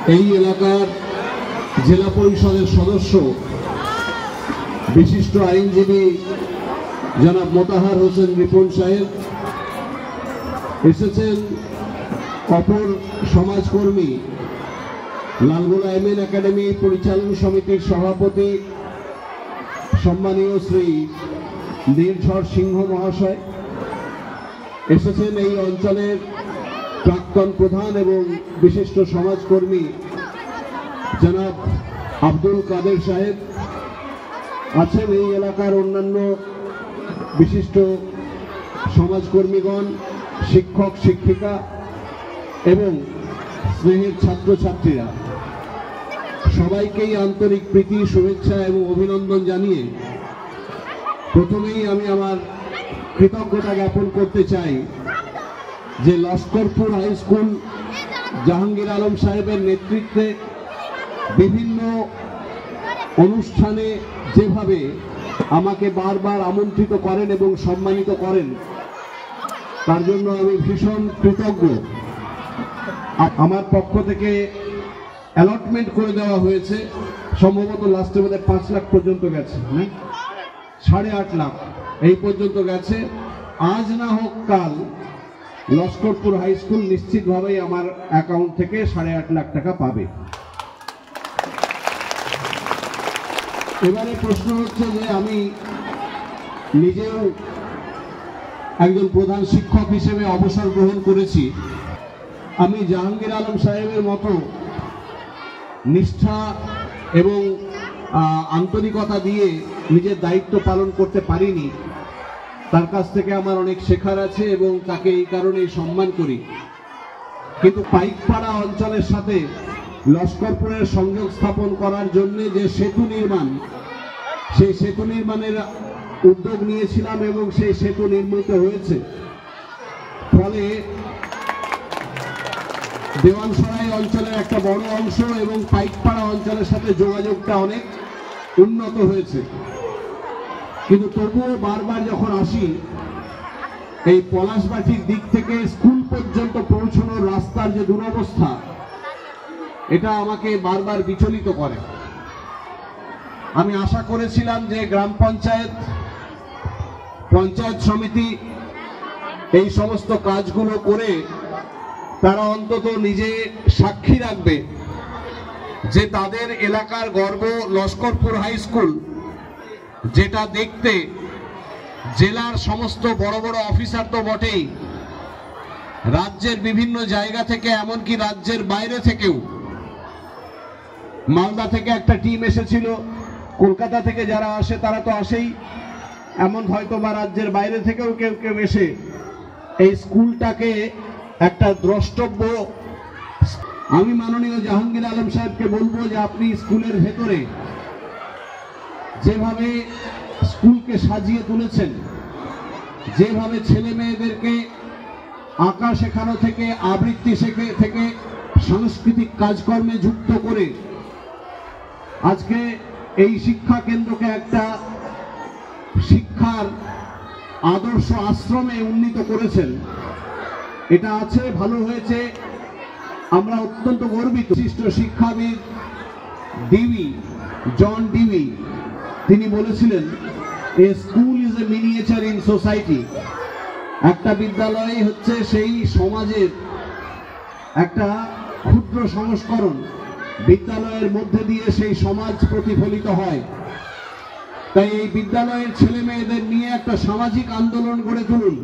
এই এলাকার জেলা পরিষদের সদস্য বিশিষ্ট আইনজীবী জনাব মোতাহার হোসেন রিপন সাহেব এসেছেন, অপর সমাজকর্মী লালগোলা এমএন একাডেমি পরিচালন সমিতির সভাপতি সম্মানীয় শ্রী নীলঝড় সিংহ মহাশয় এসেছেন, এই অঞ্চলের প্রাক্তন প্রধান এবং বিশিষ্ট সমাজকর্মী জনাব আব্দুল কাদের সাহেব আছেন, এই এলাকার অন্যান্য বিশিষ্ট সমাজকর্মীগণ, শিক্ষক শিক্ষিকা এবং স্নেহের ছাত্রছাত্রীরা, সবাইকেই আন্তরিক প্রীতি শুভেচ্ছা এবং অভিনন্দন জানিয়ে প্রথমেই আমি আমার কৃতজ্ঞতা জ্ঞাপন করতে চাই যে লস্করপুর হাই স্কুল জাহাঙ্গীর আলম সাহেবের নেতৃত্বে বিভিন্ন অনুষ্ঠানে যেভাবে আমাকে বারবার আমন্ত্রিত করেন এবং সম্মানিত করেন তার জন্য আমি ভীষণ কৃতজ্ঞ। আমার পক্ষ থেকে অ্যালটমেন্ট করে দেওয়া হয়েছে, সম্ভবত লাস্টে বোধহয় 5 লাখ পর্যন্ত গেছে, না 8.5 লাখ এই পর্যন্ত গেছে। আজ না হোক কাল লস্করপুর হাই স্কুল নিশ্চিতভাবেই আমার অ্যাকাউন্ট থেকে 8.5 লাখ টাকা পাবে। এবারে প্রশ্ন হচ্ছে যে আমি নিজেও একজন প্রধান শিক্ষক হিসেবে অবসর গ্রহণ করেছি, আমি জাহাঙ্গীর আলম সাহেবের মতো নিষ্ঠা এবং আন্তরিকতা দিয়ে নিজের দায়িত্ব পালন করতে পারিনি। তার কাছ থেকে আমার অনেক শেখার আছে এবং তাকে এই কারণেই সম্মান করি। কিন্তু পাইকপাড়া অঞ্চলের সাথে লস্করপুরের সংযোগ স্থাপন করার জন্য যে সেতু নির্মাণ, সেই সেতু নির্মাণের উদ্যোগ নিয়েছিলাম এবং সেই সেতু নির্মিত হয়েছে। ফলে দেওয়ানসরাই অঞ্চলের একটা বড় অংশ এবং পাইকপাড়া অঞ্চলের সাথে যোগাযোগটা অনেক উন্নত হয়েছে। কিন্তু তবুও বারবার যখন আসি এই পলাশবাটির দিক থেকে স্কুল পর্যন্ত পৌঁছানোর রাস্তার যে দুরবস্থা, এটা আমাকে বারবার বিচলিত করে। আমি আশা করেছিলাম যে গ্রাম পঞ্চায়েত, পঞ্চায়েত সমিতি এই সমস্ত কাজগুলো করে তারা অন্তত নিজে সাক্ষী রাখবে যে তাদের এলাকার গর্ব লস্করপুর হাই স্কুল, যেটা দেখতে জেলার সমস্ত বড় বড় অফিসার তো বটেই, রাজ্যের বিভিন্ন জায়গা থেকে, এমনকি রাজ্যের বাইরে থেকেও, মালদা থেকে একটা টিম এসেছিল, কলকাতা থেকে যারা আসে তারা তো আসেই, এমন হয়তো বা রাজ্যের বাইরে থেকেও কেউ কেউ এসে এই স্কুলটাকে একটা দ্রষ্টব্য। আমি মাননীয় জাহাঙ্গীর আলম সাহেবকে বলবো যে আপনি স্কুলের ভেতরে যেভাবে স্কুলকে সাজিয়ে তুলেছেন, যেভাবে ছেলে মেয়েদেরকে আঁকা শেখানো থেকে আবৃত্তি থেকে সাংস্কৃতিক কাজকর্মে যুক্ত করে আজকে এই শিক্ষা কেন্দ্রকে একটা শিক্ষার আদর্শ আশ্রমে উন্নীত করেছেন, এটা আছে, ভালো হয়েছে, আমরা অত্যন্ত গর্বিত। বিশিষ্ট শিক্ষাবিদ ডিভি, জন ডিভি, তিনি বলেছিলেন a school is a miniature in society. একটা বিদ্যালয় হচ্ছে সেই সমাজের একটা ক্ষুদ্র সংস্করণ, বিদ্যালয়ের মধ্যে দিয়ে সেই সমাজ প্রতিফলিত হয়। তাই এই বিদ্যালয়ের ছেলে মেয়েদের নিয়ে একটা সামাজিক আন্দোলন গড়ে তুলুন,